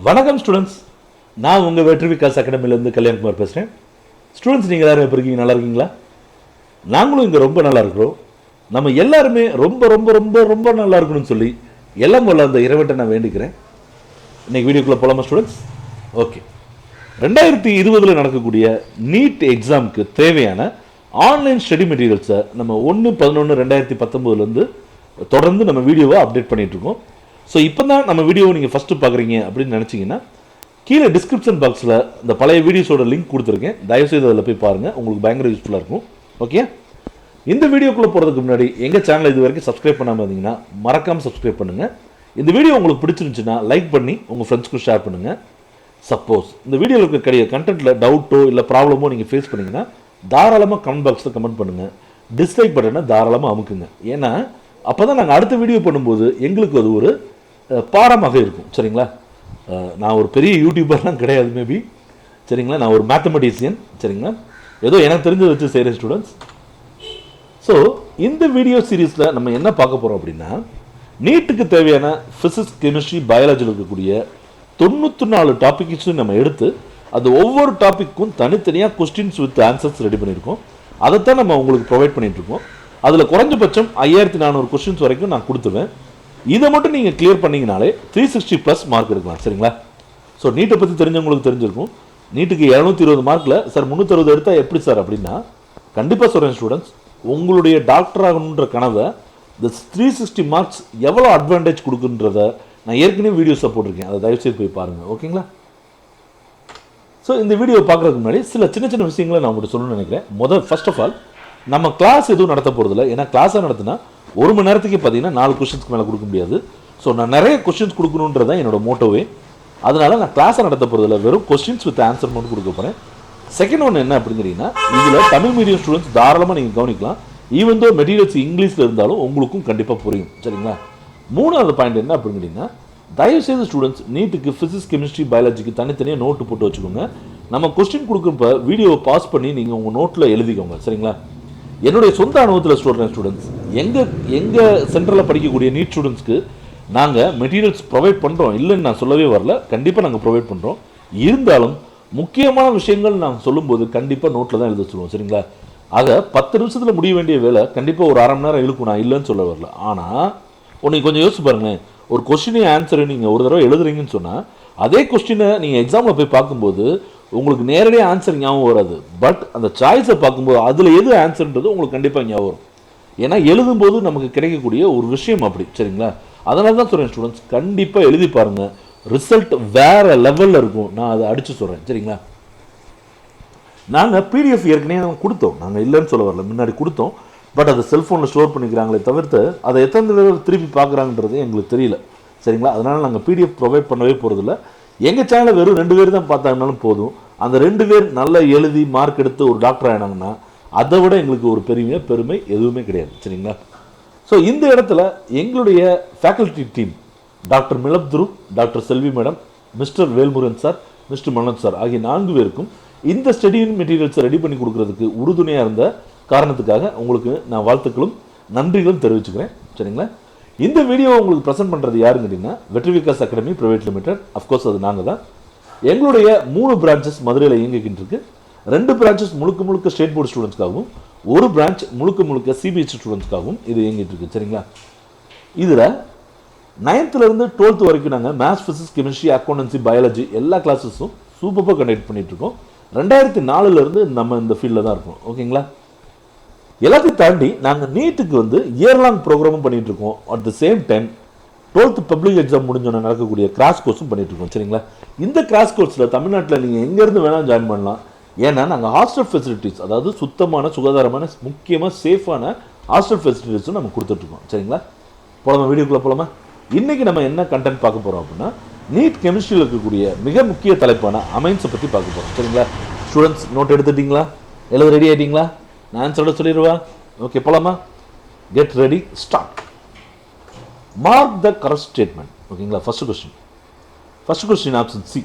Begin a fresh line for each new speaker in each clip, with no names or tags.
வணக்கம் ஸ்டூடெண்ட்ஸ், நான் உங்கள் வெற்றி விகாஸ் அகாடமிலேருந்து கல்யாண்குமார் பேசுகிறேன். ஸ்டூடெண்ட்ஸ், நீங்கள் எல்லாரும் எப்படி இருக்கீங்க? நல்லா இருக்கீங்களா? நாங்களும் இங்கே ரொம்ப நல்லா இருக்கிறோம். நம்ம எல்லாருமே ரொம்ப ரொம்ப ரொம்ப ரொம்ப நல்லா இருக்கணும்னு சொல்லி எல்லாம் போல அந்த இறைவன்ட்ட நான் வேண்டிக்கிறேன். இன்றைக்கி வீடியோக்குள்ளே போகலாமா ஸ்டூடெண்ட்ஸ்? ஓகே. 2020 நடக்கக்கூடிய நீட் எக்ஸாமுக்கு தேவையான ஆன்லைன் ஸ்டடி மெட்டீரியல்ஸை நம்ம 1/11/2019 தொடர்ந்து நம்ம வீடியோவை அப்டேட் பண்ணிகிட்ருக்கோம். ஸோ இப்போ தான் நம்ம வீடியோவை நீங்கள் ஃபஸ்ட்டு பார்க்குறீங்க அப்படின்னு நினச்சிங்கன்னா கீழே டிஸ்கிரிப்ஷன் பாக்ஸில் இந்த பழைய வீடியோஸோட லிங்க் கொடுத்துருக்கேன். தயவுசெய்து அதில் போய் பாருங்கள், உங்களுக்கு பயங்கர யூஸ்ஃபுல்லாக இருக்கும். ஓகே, இந்த வீடியோக்குள்ளே போகிறதுக்கு முன்னாடி எங்கள் சேனலை இது வரைக்கும் சப்ஸ்கிரைப் பண்ணாமல் இருந்தீங்கன்னா மறக்காமல் சப்ஸ்கிரைப் பண்ணுங்கள். இந்த வீடியோ உங்களுக்கு பிடிச்சிருந்துச்சுன்னா லைக் பண்ணி உங்கள் ஃப்ரெண்ட்ஸ்க்கு ஷேர் பண்ணுங்கள். சப்போஸ் இந்த வீடியோவில் இருக்கக்கூடிய கண்டென்ட்டில் டவுட்டோ இல்லை ப்ராப்ளமோ நீங்கள் ஃபேஸ் பண்ணிங்கன்னா தாராளமாக கமெண்ட் பாக்ஸில் கமெண்ட் பண்ணுங்கள். டிஸ்லைக் பட்டனை தாராளமாக அமுக்குங்க. ஏன்னா அப்போ தான் நாங்கள் அடுத்த வீடியோ பண்ணும்போது எங்களுக்கு அது ஒரு பாடமாக இருக்கும். சரிங்களா? நான் ஒரு பெரிய யூடியூபர்லாம் கிடையாது மேபி. சரிங்களா? நான் ஒரு மேத்தமெட்டிஷியன். சரிங்களா? ஏதோ எனக்கு தெரிஞ்சதை வச்சு செய்கிறேன் ஸ்டூடெண்ட்ஸ். ஸோ இந்த வீடியோ சீரீஸில் நம்ம என்ன பார்க்க போகிறோம் அப்படின்னா, நீட்டுக்கு தேவையான ஃபிசிக்ஸ், கெமிஸ்ட்ரி, பயாலஜியில் இருக்கக்கூடிய 94 டாபிக்ஸும் நம்ம எடுத்து அது ஒவ்வொரு டாப்பிக்கும் தனித்தனியாக கொஸ்டின்ஸ் வித் ஆன்சர்ஸ் ரெடி பண்ணியிருக்கோம். அதைத்தான் நம்ம உங்களுக்கு ப்ரொவைட் பண்ணிகிட்ருக்கோம். அதில் குறைஞ்சபட்சம் 5400 கொஸ்டின்ஸ் வரைக்கும் நான் கொடுத்துருவேன். இதை மட்டும் நீங்கள் கிளியர் பண்ணிங்கனாலே 360+ மார்க் எடுக்கலாம். சரிங்களா? ஸோ நீட்டை பற்றி தெரிஞ்சவங்களுக்கு தெரிஞ்சிருக்கும். நீட்டுக்கு 220 மார்க்கில் சார் 360 எடுத்தால் எப்படி சார் அப்படின்னா, கண்டிப்பாக சொல்கிறேன் ஸ்டூடெண்ட்ஸ், உங்களுடைய டாக்டர் ஆகணுன்ற கனவை இந்த 360 மார்க்ஸ் எவ்வளோ அட்வான்டேஜ் கொடுக்குன்றத நான் ஏற்கனவே வீடியோஸை போட்டிருக்கேன். அதை தயவுசெய்து போய் பாருங்கள். ஓகேங்களா? ஸோ இந்த வீடியோ பார்க்குறதுக்கு முன்னாடி சில சின்ன சின்ன விஷயங்களை நான் உங்கள்கிட்ட சொல்லணும்னு நினைக்கிறேன். ஃபர்ஸ்ட் ஆஃப் ஆல், நம்ம கிளாஸ் எதுவும் நடத்த போகிறதில்ல. ஏன்னா கிளாஸாக நடத்தினா 1 மணி நேரத்துக்கு பார்த்தீங்கன்னா 4 கொஸ்டின்ஸ்க்கு மேலே கொடுக்க முடியாது. ஸோ நான் நிறைய கொஸ்டின்ஸ் கொடுக்கணுன்றது தான் என்னோட மோட்டோவே. அதனால் நான் கிளாஸை நடத்த போகிறதில்ல, வெறும் கொஸ்டின்ஸ் வித் ஆன்சர் மட்டும் கொடுக்க போகிறேன். செகண்ட் ஒன்று என்ன அப்படிங்கிறீங்கன்னா, இதில் தமிழ் மீடியம் ஸ்டூடெண்ட்ஸ் தாராளமாக நீங்கள் கவனிக்கலாம். ஈவன் தோ மெட்டீரியல்ஸ் இங்கிலீஷில் இருந்தாலும் உங்களுக்கும் கண்டிப்பாக புரியும். சரிங்களா? மூணாவது பாயிண்ட் என்ன அப்படிங்கிறீங்கன்னா, தயவுசெய்து ஸ்டூடெண்ட்ஸ் நீட்டுக்கு ஃபிசிக்ஸ், கெமிஸ்ட்ரி, பயாலஜிக்கு தனித்தனியாக நோட்டு போட்டு வச்சுக்கோங்க. நம்ம கொஸ்டின் கொடுக்குறப்ப வீடியோவை பாஸ் பண்ணி நீங்கள் உங்கள் நோட்டில் எழுதிக்கோங்க. சரிங்களா? என்னுடைய சொந்த அனுபவத்தில் சொல்கிறேன் ஸ்டூடெண்ட்ஸ், எங்கள் சென்டரில் படிக்கக்கூடிய நீட் ஸ்டூடெண்ட்ஸ்க்கு நாங்கள் மெட்டீரியல்ஸ் ப்ரொவைட் பண்ணுறோம். இல்லைன்னு நான் சொல்லவே வரல, கண்டிப்பாக நாங்கள் ப்ரொவைட் பண்ணுறோம். இருந்தாலும் முக்கியமான விஷயங்கள் நாங்கள் சொல்லும்போது கண்டிப்பாக நோட்டில் தான் எழுத சொல்லுவோம். சரிங்களா? ஆக 10 நிமிஷத்தில் முடிய வேண்டிய வேலை கண்டிப்பாக ஒரு 1/2 மணி நேரம் இழுக்கும். நான் இல்லைன்னு சொல்ல வரல. ஆனால் உன்னை கொஞ்சம் யோசிச்சு பாருங்களேன். ஒரு கொஸ்டினையும் ஆன்சரை நீங்கள் ஒரு தடவை எழுதுறீங்கன்னு சொன்னால் அதே கொஸ்டினை நீங்கள் எக்ஸாமில் போய் பார்க்கும்போது உங்களுக்கு நேரடியாக ஆன்சர் ஞாபகம் வராது. பட் அந்த சாய்ஸை பார்க்கும்போது அதில் எது ஆன்சர்ன்றது உங்களுக்கு கண்டிப்பாக ஞாபகம் வரும். ஏன்னா எழுதும்போது நமக்கு கிடைக்கக்கூடிய ஒரு விஷயம் அப்படி. சரிங்களா? அதனால தான் சொல்கிறேன் ஸ்டூடெண்ட்ஸ், கண்டிப்பாக எழுதி பாருங்கள். ரிசல்ட் வேறு லெவலில் இருக்கும். நான் அதை அடித்து சொல்கிறேன். சரிங்களா? நாங்கள் பிடிஎஃப் ஏற்கனவே கொடுத்தோம். நாங்கள் இல்லைன்னு சொல்ல வரல, முன்னாடி கொடுத்தோம். பட் அதை செல்ஃபோனில் ஸ்டோர் பண்ணிக்கிறாங்களே தவிர்த்து அதை எத்தனை தடவை திருப்பி பார்க்குறாங்கன்றது எங்களுக்கு தெரியல. சரிங்களா? அதனால் நாங்கள் பிடிஎஃப் ப்ரொவைட் பண்ணவே போகிறதில்ல. எங்கள் சேனலில் வெறும் 2 பேர் தான் பார்த்தாங்கனாலும் போதும். அந்த 2 பேர் நல்லா எழுதி மார்க் எடுத்து ஒரு டாக்டர் ஆகினாங்கன்னா அதை விட எங்களுக்கு ஒரு பெருமை எதுவுமே கிடையாது. சரிங்களா? ஸோ இந்த இடத்துல எங்களுடைய ஃபேக்கல்டி டீம் டாக்டர் மிலப்துரு, doctor Selvi madam, mister Velmurugan sir, mister Manoj sir ஆகிய 4 பேருக்கும் இந்த ஸ்டடி மெட்டீரியல்ஸை ரெடி பண்ணி கொடுக்குறதுக்கு உறுதுணையாக இருந்த காரணத்துக்காக உங்களுக்கு நான் வாழ்த்துக்களும் நன்றிகளும் தெரிவிச்சுக்கிறேன். சரிங்களா? இந்த வீடியோவை உங்களுக்கு ப்ரெசென்ட் பண்ணுறது யாருன்னு கேட்டிங்கன்னா, வெற்றி Vikas academy private limited. Of course அது நாங்கள் தான். எங்களுடைய 3 பிரான்ச்சஸ் மதுரையில் இயங்கிக்கிட்டு இருக்கு. 2 பிரான்ச்சஸ் முழுக்க ஸ்டேட் போர்டு ஸ்டூடெண்ட்ஸ்க்காகவும், 1 பிரான்ச் முழுக்க சிபிஎஸ்சி ஸ்டூடெண்ட்ஸ்க்காகவும் இது இயங்கிட்டு இருக்கு. சரிங்களா? இதில் 9th-லேருந்து 12th வரைக்கும் நாங்கள் maths, physics, chemistry, accountancy, biology எல்லா கிளாஸஸும் சூப்பராக கண்டக்ட் பண்ணிட்டு இருக்கோம். 2004-லேருந்து நம்ம இந்த ஃபீல்டில் தான் இருக்கோம். ஓகேங்களா? எல்லாத்தையும் தாண்டி நாங்கள் நீட்டுக்கு இயர் லாங் ப்ரோக்ராமும் பண்ணிட்டு இருக்கோம். At the same time 12th public exam முடிஞ்சோன்னு நடக்கக்கூடிய கிராஷ் கோர்ஸும் பண்ணிட்டு இருக்கோம். சரிங்களா? இந்த கிராஷ் கோர்ஸில் தமிழ்நாட்டில் நீங்கள் எங்கேருந்து வேணாலும் ஜாயின் பண்ணலாம். ஏன்னா நாங்கள் ஹாஸ்டல் ஃபெசிலிட்டிஸ், அதாவது சுத்தமான, சுகாதாரமான, முக்கியமாக சேஃபான ஹாஸ்டல் ஃபெசிலிட்டிஸும் நம்ம கொடுத்துட்ருக்கோம். சரிங்களா? போலாமா? வீடியோக்குள்ளே போலாமா? இன்றைக்கி நம்ம என்ன கண்டென்ட் பார்க்க போகிறோம் அப்படின்னா, நீட் கெமிஸ்ட்ரியில் இருக்கக்கூடிய மிக முக்கிய தலைப்பான அமைன்ஸை பற்றி பார்க்க போகிறோம். சரிங்களா? ஸ்டூடெண்ட்ஸ் நோட் எடுத்துட்டிங்களா? எழுத ரெடி ஆகிட்டிங்களா? நான் ஆன்சரோட சொல்லிடுவா. ஓகே, போலாமா? Get ready, start. Mark the correct statement. ஓகேங்களா? First question option C.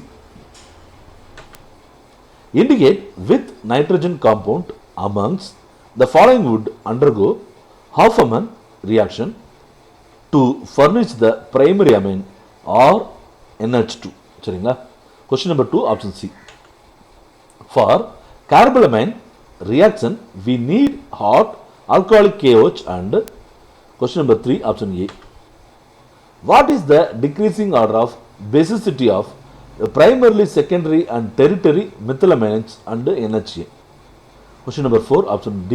Indicate with nitrogen compound amongst the following would undergo Hoffman reaction to furnish the primary amine or NH2. சரிங்களா? Question number 2 option C. For carbolamine reaction we need hot alcoholic KOH and question number 3 option A. What is the decreasing order of basicity of primarily secondary and tertiary methylamines and NHA? Question number 4 option D.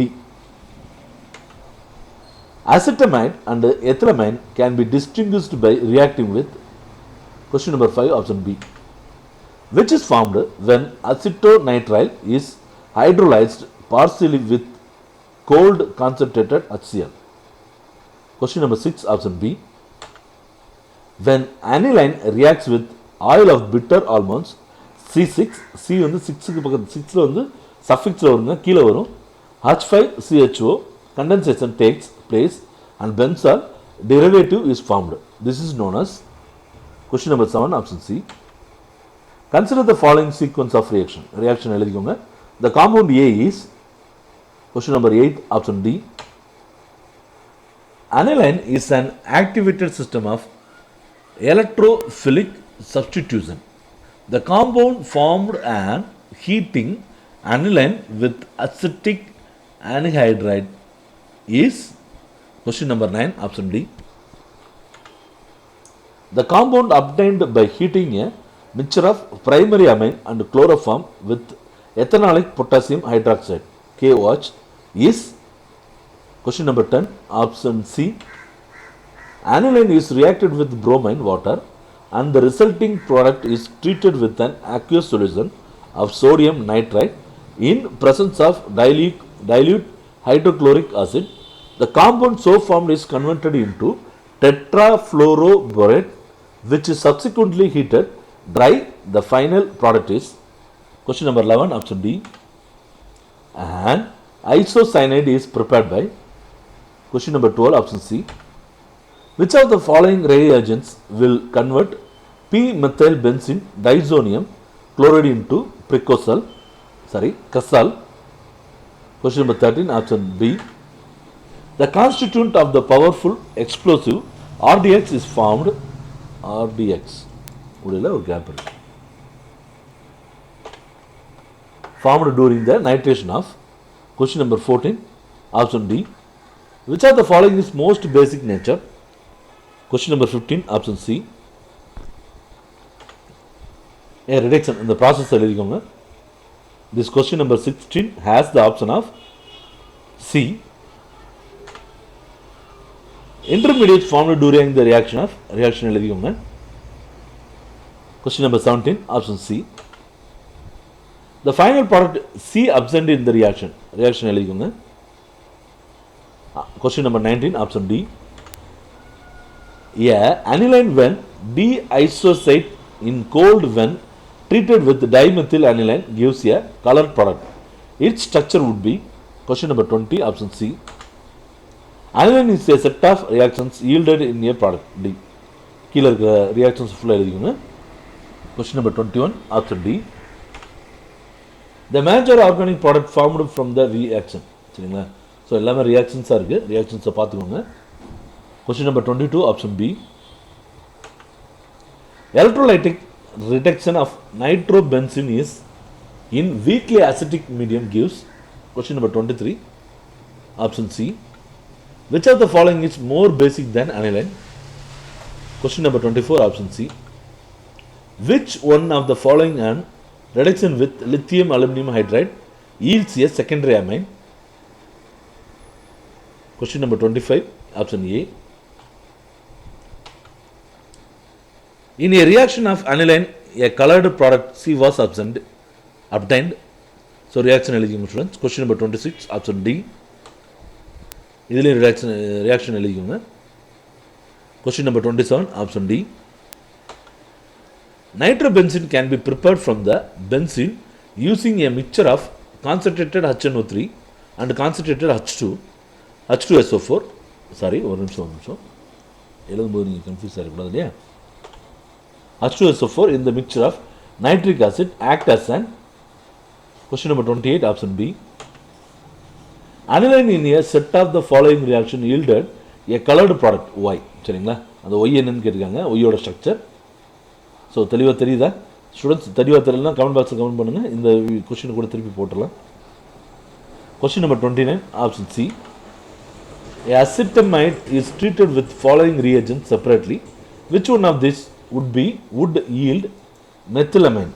Acetamide and ethylamine can be distinguished by reacting with question number 5 option B. Which is formed when acetonitrile is hydrolyzed partially with cold concentrated HCl. Question number 6 option B. When aniline reacts with oil of bitter almonds C6, C வந்து 6க்கு பக்கத்து 6ல வந்து சஃபிக்ஸ்ல வருங்க, கீழ வரும். H5CHO condensation takes place and benzol derivative is formed. This is known as question number 7 option C. Consider the following sequence of reaction. Reaction எழுதிக்கோங்க. The compound A is question number 8 option D. Aniline is an activated system of electrophilic substitution. The compound formed an heating aniline with acetic anhydride is question number 9 option D. The compound obtained by heating a mixture of primary amine and chloroform with ethanolic potassium hydroxide KOH is question number 10 option C. Aniline is reacted with bromine water and the resulting product is treated with an aqueous solution of sodium nitrite in presence of dilute hydrochloric acid. The compound so formed is converted into tetrafluoroborate which is subsequently heated dry. The final product is question number 11 option D. And isocyanide is prepared by question number 12 option C. Which of the following reagents will convert p-methylbenzene disonium chloride into precosal? Casal. Question number 13 option B. The constituent of the powerful explosive RDX is formed RDX. Formed during the nitration of question number 14 option D. Which of the following is most basic nature? Question number 15 option C. A reduction in the process எழுதிக்கோங்க. This question number 16 has the option of C. Intermediates formed during the reaction எழுதிக்கோங்க. Question number 17 option C. The final product C absent in the reaction எழுதிக்கோங்க. Question number 19 option D. Aniline when deisocate in cold when treated with dimethyl aniline gives a colored product. Its structure would be question number 20 option C. Aniline is a set of reactions yielded in a product D. கீழ இருக்க reactions full எழுதிக்கோங்க. Question number 21 option D. The major organic product formed from the reaction. சரிங்களா? So எல்லாமே reactions இருக்கு. reactions பார்த்துக்கோங்க. Question number 22 option B. Electrolytic reduction of nitrobenzene is in weakly acidic medium gives question number 23 option C. Which of the following is more basic than aniline? Question number 24 option C. Which one of the following an reduction with lithium aluminum hydride yields a secondary amine? Question number 25 option A. In a reaction of aniline, a colored product C was obtained. So reaction eligible students. Question number 26 option D. Idhile reaction eligible. Question number 27 option D. Nitrobenzene can be prepared from the benzene using a mixture of concentrated HNO3 and concentrated H2SO4. Sorry, one நிமிஷம் எழுதும்போது நீங்கள் confuse ஆகிடக்கூடாது இல்லையா? H2SO4 in the mixture of nitric acid act as an question number 28 option B. Aniline in a set of the following reaction yielded a colored product Y. சரிங்களா? அந்த Y என்னன்னு கேட்டிருக்காங்க. Y ஓட ஸ்ட்ரக்சர் ஸோ தெளிவாக தெரியுதா students? தெளிவாக தெரியலனா comment பாக்ஸில் கமெண்ட் பண்ணுங்கள். இந்த கொஸ்டினை கூட திருப்பி போட்டுடலாம். Question number 29, option C. Acetamide is treated with following reagents separately. Which one of these would yield methylamine?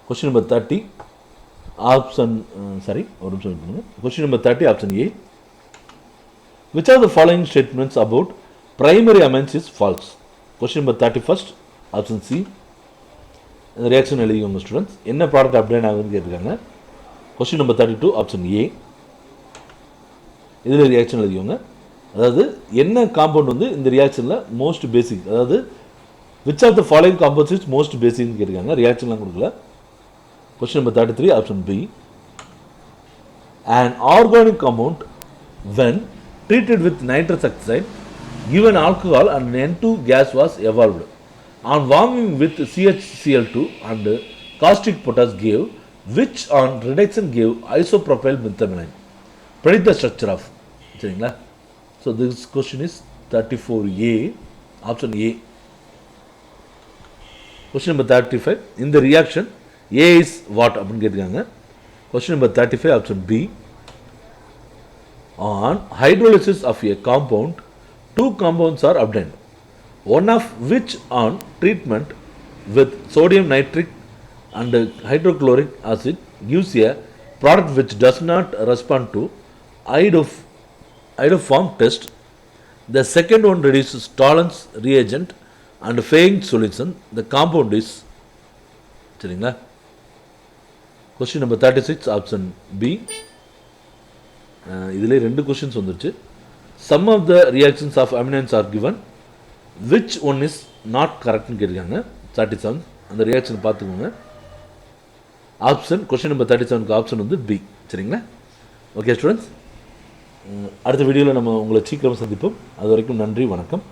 Question number 30, option Question number 30, option A. Which of the following statements about primary amines is false? Question number 31st, option C. The reaction எழுதிக்கோங்க students. என்ன product update ஆகுதுன்னு கேட்டிருக்காங்க. Question number 32, option A. இதில் reaction எழுதிக்கோங்க. அதாவது என்ன compound வந்து இந்த ரியாக்ஷனில் மோஸ்ட் பேசிக், அதாவது which of the following compounds is most பேசிக்னு கேட்டிருக்காங்க. ரியாக்ஷன்லாம் கொடுக்கல. Question number 33, option B. An organic compound when treated with nitrous oxide given alcohol and N2 gas was evolved. On warming with CHCl2 and caustic potash gave, which on reduction gave isopropyl methylamine. Predict the structure of. சரிங்களா? So this question is 34A, option A. Question number 35, in the reaction A is what அப்படின்னு கேட்டிருக்காங்க. Question number 35, option B. On hydrolysis of a compound, two compounds are obtained, one of which on treatment with sodium nitric and hydrochloric acid gives a product which does not respond to iodoform test. The second one reduces Tollens reagent and Fehring solution. The compound is. சரிங்களா? Question number 36, option B. இதிலே ரெண்டு questions வந்துருச்சு. Some of the reactions of amines are given. Which one is not correct னு கேட்டிருக்காங்க. 37, அந்த reaction பார்த்துக்கோங்க. Option question number 37க்கு option வந்து B. சரிங்களா? ஓகே ஸ்டூடெண்ட்ஸ், அடுத்த வீடியோவில் நம்ம உங்களை சீக்கிரம் சந்திப்போம். அது வரைக்கும் நன்றி, வணக்கம்.